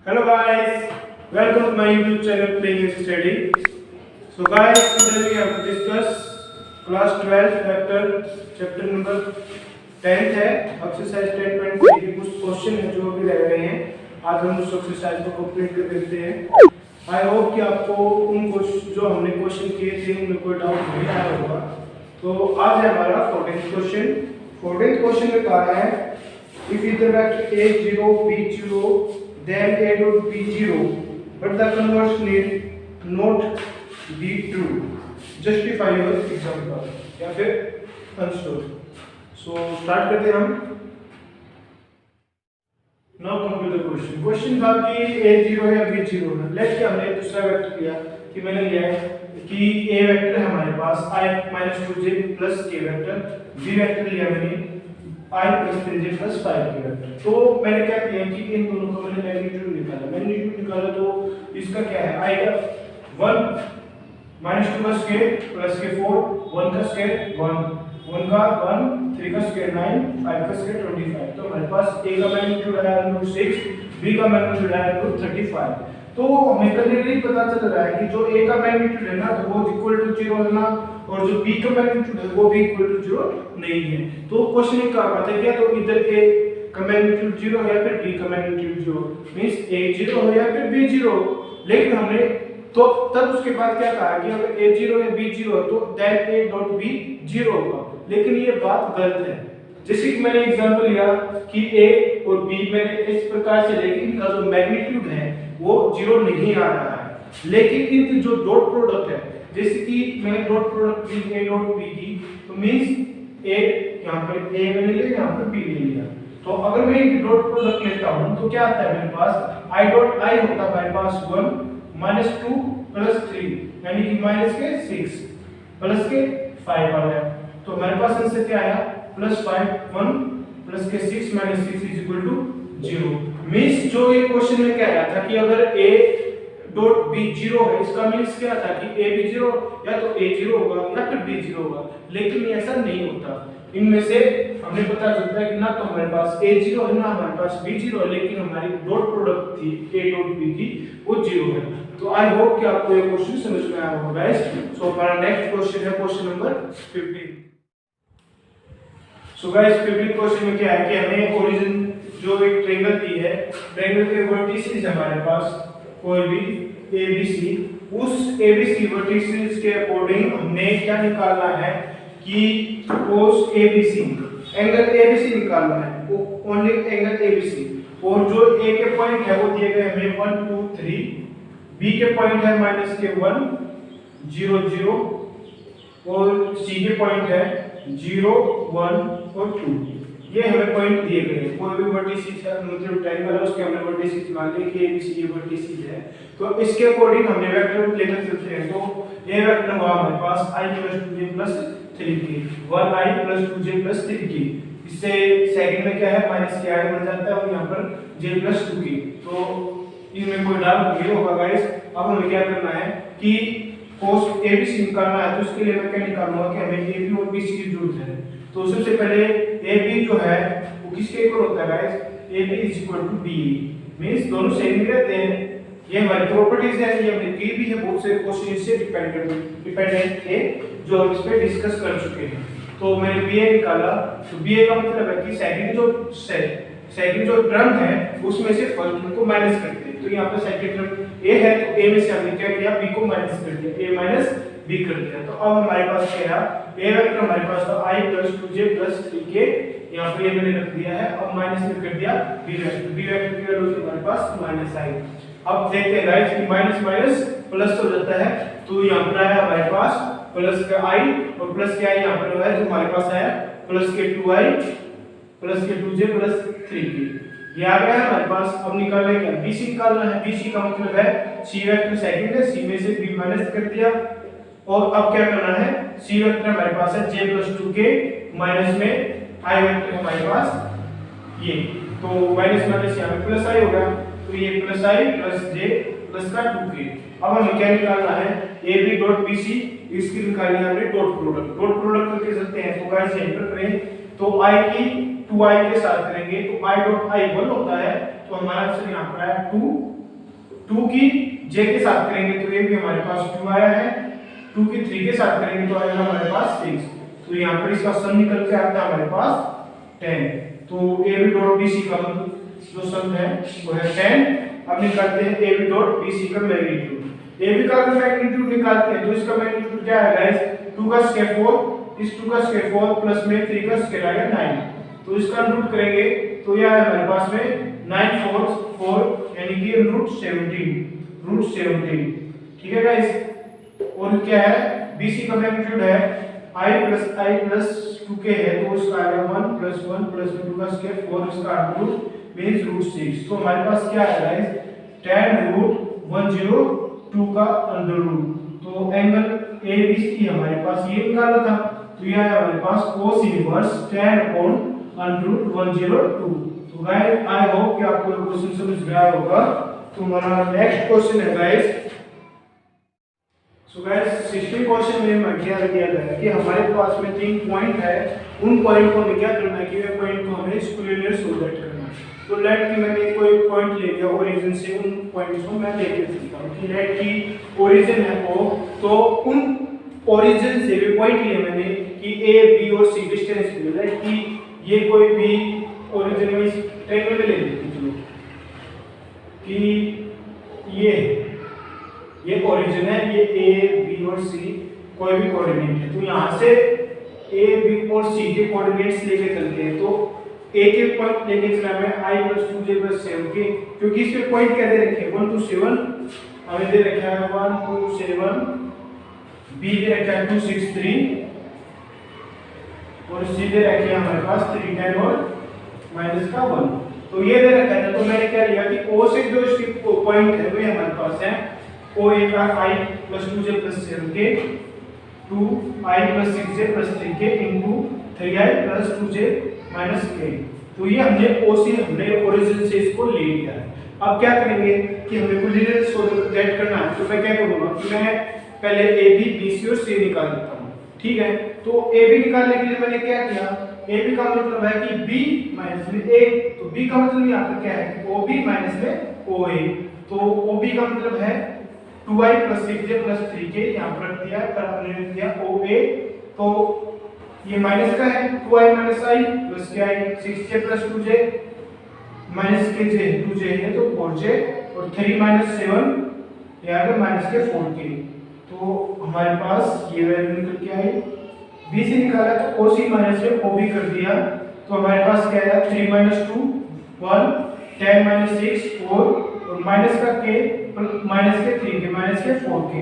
Hello guys, welcome to my YouTube channel Playing Study. So guys, today we have to discuss class 12 vector chapter number 10 है exercise 10.3 के कुछ question है जो अभी रह गए हैं। आज हम उस एक्सरसाइज को कंप्लीट कर देते हैं। आई होप कि आपको उन जो हमने क्वेश्चन किए थे उनमें कोई डाउट नहीं आया होगा। तो आज है हमारा 14th क्वेश्चन। 14th क्वेश्चन में कहा है if either vector a0 b0 then a dot b0 but the converse need not be true, justify your example या फिर कंस्ट्रक्ट। सो स्टार्ट करते हैं हम। Now come to the question. Question था कि a0 है या b0 है। लेट्स से हमने दूसरा वेक्टर लिया कि मैंने लिया है कि a वेक्टर है हमारे पास i - 2j plus k vector, b vector लिया मैंने i + 3j + 5k वेक्टर। तो मैंने क्या किया कि इन दोनों का मैंने मैग्नीट्यूड निकाला। मैग्नीट्यूड निकाला तो इसका क्या है, i का 1 - 2 का स्क्वायर + के 4 1 का स्क्वायर 1 1 का 1 3 का स्क्वायर 9 5 का स्क्वायर 25। तो हमारे पास a का मैग्नीट्यूड आया √6, b का मैग्नीट्यूड आया √35। तो हमें क्लियरली पता चल रहा है कि जो a का मैग्नीट्यूड है ना तो वो इक्वल टू 0 है ना, और जो b का मैग्नीट्यूड है वो भी इक्वल टू 0 नहीं है। तो क्वेश्चन में क्या बात है क्या, तो इधर a का मैग्नीट्यूड 0 है या फिर b का मैग्नीट्यूड 0, मींस a 0 हो या फिर b 0। लेकिन हमने तो तब उसके बाद क्या कहा कि अगर a 0 या b 0 है तो then a डॉट b 0 होगा। लेकिन ये बात गलत है। जैसे कि मैंने एग्जांपल लिया कि a और b मैंने इस प्रकार से, लेकिन इनका जो मैग्नीट्यूड है वो 0 नहीं आ रहा है। लेकिन इनकी जो डॉट प्रोडक्ट है, जैसे कि मैंने डॉट प्रोडक्ट ली a डॉट b की, तो मींस a यहां पर a मैंने लिया, यहां पर b ले लिया। तो अगर मैं इनकी डॉट प्रोडक्ट लेता हूं तो क्या आता है मेरे पास, i डॉट i होता है हमारे पास 1 - 2 + 3 यानी कि -6 + के 5 आ गया। तो हमारे पास आंसर क्या आया, +5 1 + के 6 - 6 = 0। मींस जो ये क्वेश्चन में कह रहा था कि अगर a डॉट b 0 है, इसका मींस क्या था कि a b 0 या तो a 0 होगा या फिर b 0 होगा। लेकिन ऐसा नहीं होता। इनमें से हमें पता चलता है कि ना तो हमारे पास a 0 है ना हमारे पास b 0 है, लेकिन हमारी डॉट प्रोडक्ट थी a डॉट b की वो 0 है। तो आई होप कि आपको ये क्वेश्चन समझ में आया होगा गाइस। सो हमारा नेक्स्ट क्वेश्चन है question number 15। So guys 15 question में क्या है कि हमें ओरिजिन जो एक ट्रायंगल दी है, ट्रायंगल के वर्टिसेस हमारे पास कोई भी ABC, उस ABC वर्टिसेस के अकॉर्डिंग हमने क्या निकालना है कि cos ABC, एंगल ABC निकालना है, ओनली एंगल ABC। और जो A के पॉइंट है वो दिए गए हमें 1 2 3, B के पॉइंट है -1 0 0 और C के पॉइंट है 0 1 और 2। ये हमें पॉइंट दिए गए हैं। कोई भी वर्टिसेस है, मतलब ट्रायंगल है, उसके हमने वर्टिसेस मान लिए कि ABC ये वर्टिसेस है। तो इसके अकॉर्डिंग हमने वेक्टर लेकर चलते हैं। तो A वेक्टर हुआ हमारे पास i + 2j + 3k 1i + 2j + 3k। इससे सेकंड में क्या है, माइनस के i बन जाता है और यहां पर j + 2k। तो इसमें कोई डाउट नहीं होगा गाइस। अब हमें क्या करना है कि cos ABC निकालना है। तो उसके लिए मैं क्या निकालूंगा कि हमें AB और BC की जरूरत है। तो सबसे पहले AB जो है वो किसके इक्वल होता है गाइस, AB = BE, मींस दोनों सेम ही रहते हैं। ये हमारी प्रॉपर्टीज है, ये हमने की भी है, बहुत से क्वेश्चन इससे डिपेंडेंट थे जो हम इस पे डिस्कस कर चुके हैं। तो मैंने BA निकाला। तो BA का मतलब है कि सेकंड जो टर्म है उसमें से फर्स्ट टर्म को माइनस करते हैं। तो यहाँ पे सेकंड टर्म A है तो A में से हमने क्या किया, B को माइनस कर दिया, A - B कर दिया। तो अब हमारे पास क्या है, A वेक्टर हमारे पास था i + 2j + 3k, यहाँ पे ये मैंने रख दिया है। अब माइनस में कर दिया B वेक्टर की वैल्यू हमारे पास -i। अब देखते हैं गाइस कि माइनस प्लस हो जाता है। तो यहाँ पर आया हमारे पास प्लस का i और प्लस के i यहाँ पर है, तो हमारे पास आया प्लस के 2i + के 2j + 3k। ये आ गया है हमारे पास। अब निकालना क्या, BC निकालना है। BC का मतलब है C वेक्टर सेकंड है, C में से B माइनस कर दिया। और अब क्या करना है, C वेक्टर हमारे पास है j + 2k माइनस में I वेक्टर हमारे पास ये, तो माइनस यहाँ पे प्लस i होगा। तो ये +i + j + का 2k। अब हमें क्या निकालना है, AB डॉट BC, इसकी निकालनी है हमने डॉट प्रोडक्ट। डॉट प्रोडक्ट करके चलते हैं। तो गाइस यहां पर करें तो i की 2i के साथ करेंगे तो i डॉट i 1 होता है, तो हमारा आंसर यहाँ पर आया 2। 2 की j के साथ करेंगे तो ये भी हमारे पास 2 आया है। 2 की 3 के साथ करेंगे तो आएगा हमारे पास 6। तो यहाँ पर इसका सम निकल के आता है हमारे पास 10। तो ab डॉट bc का जो सम है वो है 10। अब निकालते हैं ab डॉट bc का मैग्नीट्यूड। ab का अगर मैग्नीट्यूड निकालते हैं तो इसका मैग्नीट्यूड क्या है गाइस, 2 का स्क्वायर 4, इस 2 का स्क्वायर 4 प्लस में 3 का स्क्वायर आएगा 9। तो इसका रूट करेंगे तो यह है हमारे पास में 9 4 4 यानी कि रूट 17। ठीक है गाइस। और क्या है, bc का मैग्नीट्यूड है i प्लस 2k है, तो उसका आएगा 1 प्लस 1 प्लस 2 का स्क्वायर 4, इसका रूट मींस रूट 6। तो हमारे पास क्या है गाइस, 10 रूट 102 का अंडर रूट। तो एंगल ABC हमारे पास ये निकाला था, तो यह है हमारे पास cos inverse 10 upon under root 102। तो गाइस आई होप कि आपको ये क्वेश्चन समझ में आया होगा। तो हमारा नेक्स्ट क्वेश्चन है गाइस, सो गाइस 60 क्वेश्चन में हमें क्या दिया गया है कि हमारे पास में 3 पॉइंट है, उन पॉइंट को हमें क्या करना है कि वे पॉइंट को हमें स्क्वायर सोल्यूट करना है। तो लेट की मैंने कोई पॉइंट ले लिया ओरिजिन से, उन पॉइंट्स को मैं लेके चलता हूं कि लेट की ओरिजिन है वो, तो उन ओरिजिन से भी पॉइंट लिए मैंने कि ए बी और सी डिस्टेंस भी, लेट की ये कोई भी ओरिजिन में ट्रायंगल में ले लेते हैं कि ये ओरिजिन है, ये ए बी और सी कोई भी कोऑर्डिनेट है। तो यहां से ए बी और सी के कोऑर्डिनेट्स लेके चलते हैं। तो ए के पॉइंट लेके चला मैं i + 2j + 7 के, क्योंकि इसमें पॉइंट क्या दे रखे हैं 1 2 7 हमें दे रखा है 1 2 7, b दे रखा है 2 6 3 और c दे रखे हैं हमारे पास 3 10 और माइनस का 1। तो ये दे रखा है, तो मैंने क्या लिया कि o से जो इसकी पॉइंट है वो हमारे पास है o a का i + 2j + 7 के 2i + 6j + 3k * 3i + 2j - k। तो ये हमने o से हमने ओरिजिन से इसको ले लिया है। अब क्या करेंगे कि हमें कोऑर्डिनेट सोल्यूट करना है। तो मैं क्या करूंगा कि मैं पहले ab bc और c निकाल लेता हूं। ठीक है, तो ab निकालने के लिए मैंने क्या किया, ab का मतलब है कि b माइनस में a, तो b का मतलब यहां पर क्या है कि ob माइनस में oa। तो ob का मतलब है 2i + 6j + 3k, यहां पर रख दिया, पर हमने लिख दिया oa। तो ये माइनस का है 2i - i प्लस क्या है 6j + 2j माइनस के j 2j है तो 4j और 3 - 7 यहाँ पे माइनस के 4k। तो हमारे पास ये वैल्यू निकल के आई। b से निकाला तो oc माइनस में ob कर दिया, तो हमारे पास क्या आया 3 - 2 1 10 - 6 4 और माइनस का k माइनस के 3 के माइनस के 4k।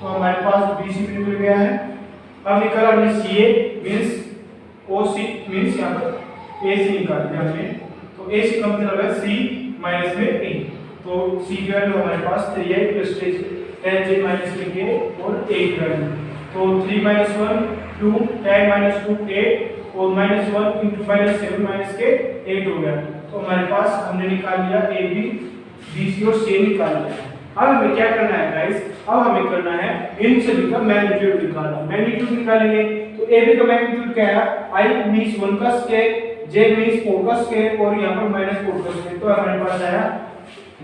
तो हमारे पास bc भी निकल गया है। अब निकाला हमने ca मींस oc मींस यहां पर ac निकाल दिया हमने, तो ac का मतलब है c माइनस में a। तो c की वैल्यू हमारे पास 3i + 10j - k और 8 वैल्यू। तो 3 - 1 2 10 - 2 8 और -1 * -7 - k 8 हो गया। तो हमारे पास हमने निकाल लिया ab bc और c निकाल लिया। अब हमें क्या करना है गाइस, अब हमें करना है इन सभी का मैग्नीट्यूड निकालना। मैग्नीट्यूड निकालेंगे तो ab का मैग्नीट्यूड क्या है, i मींस 1 का स्क्वायर, j मींस 4 का स्क्वायर और यहां पर -4 का स्क्वायर। तो हमारे पास आया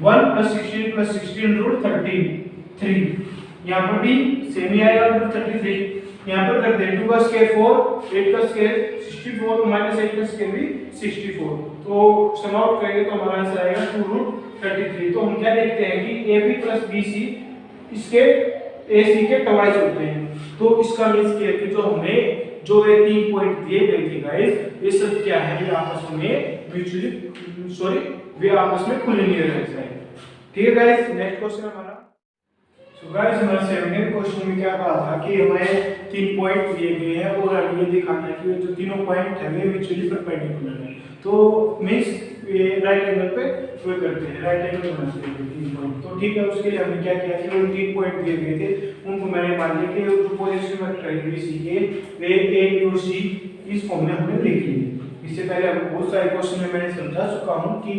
1 + 16 + 16 रूट 33। यहां पर भी सेम ही आएगा रूट 33। यहां पर कर दे 2 का स्क्वायर 4 8 का स्क्वायर 64 -8 का स्क्वायर भी 64। तो सम आउट करेंगे तो हमारा आंसर आएगा 2 रूट 33। तो हम क्या देखते हैं कि AB + BC इसके AC के ट्वाइस होते हैं। तो इसका मींस क्या है कि जो हमें जो ये 3 पॉइंट दिए गए थे गाइस, ये सब क्या है, ये आपस में वे आपस में कोलिनियर रहते हैं। ठीक है गाइस, नेक्स्ट क्वेश्चन हमारा। सो गाइस हमारा 7वें क्वेश्चन में क्या कहा था कि हमें 3 पॉइंट दिए गए हैं और हमें ये दिखाना है कि जो तीनों पॉइंट है वे म्यूचुअली परपेंडिकुलर है। तो मींस ये राइट एंगल पे वे करते हैं, राइट एंगल बनाते हैं 3 पॉइंट। तो ठीक है, उसके लिए हमने क्या किया कि वो 3 पॉइंट दिए गए थे, उनको मैंने मान लिया कि जो पोजीशन वेक्टर है BC के वे a b और c इस फॉर्म में हमने लिख लिए। इससे पहले हम बहुत सारे क्वेश्चन में मैंने समझा चुका हूं कि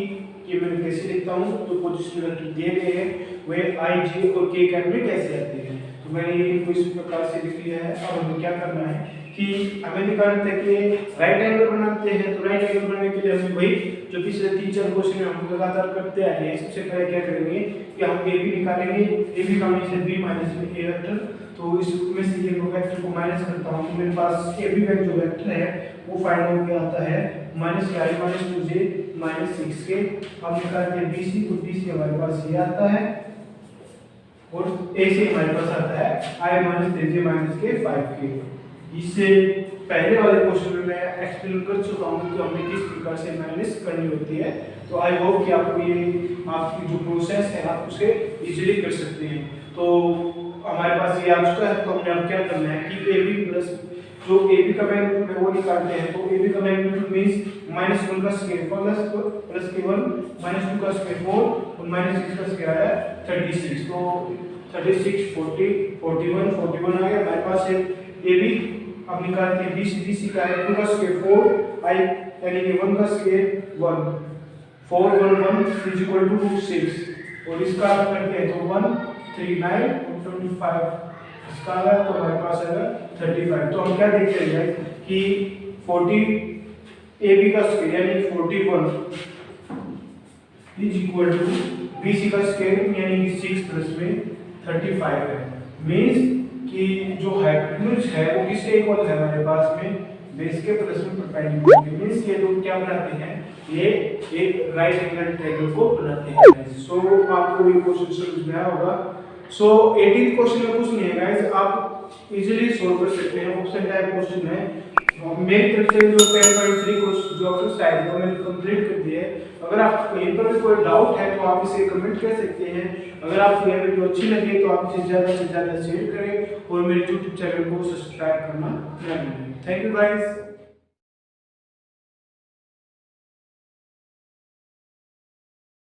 ये मैं कैसे लिखता हूं, तो पोजीशन वेक्टर दिए गए हैं वे i j और k कैप में कैसे आते हैं। तो मैंने ये इनको इस प्रकार से लिख लिया है। अब हमें क्या करना है कि हमें निकालना था कि राइट एंगल बनाते हैं, तो राइट एंगल बनाने के लिए हमें वही जो पिछले 3-4 क्वेश्चन में हम लगातार करते आ रहे हैं। सबसे पहले क्या करेंगे कि हम ए बी निकालेंगे, ए बी का मीन्स है बी माइनस में ए वेक्टर, तो इसमें से ये वेक्टर को माइनस करता हूं तो मेरे पास ए बी का जो वेक्टर है वो फाइनल होकर आता है माइनस के आई माइनस 2j माइनस 6 के। हम निकालते हैं bc, तो bc हमारे पास ये आता है और a से हमारे पास आता है i माइनस 3j माइनस के 5 के। इससे पहले वाले क्वेश्चन में मैं एक्सप्लेन कर चुका हूं कि हमें किस प्रकार से माइनस करनी होती है, तो आई होप कि आपको ये आपकी जो प्रोसेस है आप उसे इजीली कर सकते हैं। तो हमारे पास ये आ चुका है, तो हमने अब क्या करना है कि ए बी प्लस जो ए बी का मैग्नीट्यूड है वो निकालते हैं। तो ए बी का मैग्नीट्यूड मींस -1 का स्क्वायर प्लस के 1 -2 का स्क्वायर 4 और -6 का स्क्वायर है 36। तो 36 40 41 41 आ गया हमारे पास है ए बी। अब निकालते हैं bc का है 2 का स्क्वायर 4 i यानी कि 1 का स्क्वायर 1 4 1 1 इज इक्वल टू 6 और इसका करते हैं तो 1 3 9 और 25 इसका आ गया, तो हमारे पास आएगा 35। तो हम क्या देखते हैं गाइस कि 40 ab का स्क्वायर यानी 41 इज इक्वल टू bc का स्क्वायर यानी कि 6 प्लस में 35 है। मींस कि जो हाइपोटेन्यूज है वो किसके इक्वल है हमारे पास में बेस के प्लस में परपेंडिकुलर के। मींस ये लोग क्या बनाते हैं, ये एक राइट एंगल ट्रायंगल को बनाते हैं। सो आपको ये क्वेश्चन समझ में आया होगा। सो 18th क्वेश्चन में कुछ नहीं है गाइस, आप इजीली सॉल्व कर सकते हैं। ऑप्शन टाइप क्वेश्चन है। मेरी तरफ से जो 10.3 क्वेश्चन जो एक्सरसाइज है वो मैंने कंप्लीट कर दी है। अगर आप कहीं पर भी कोई डाउट है तो आप इसे कमेंट कर सकते हैं। अगर आपको यह वीडियो अच्छी लगे तो आप इसे ज़्यादा से ज़्यादा शेयर करें और मेरे YouTube चैनल को सब्सक्राइब करना ना भूलें। Thank you guys.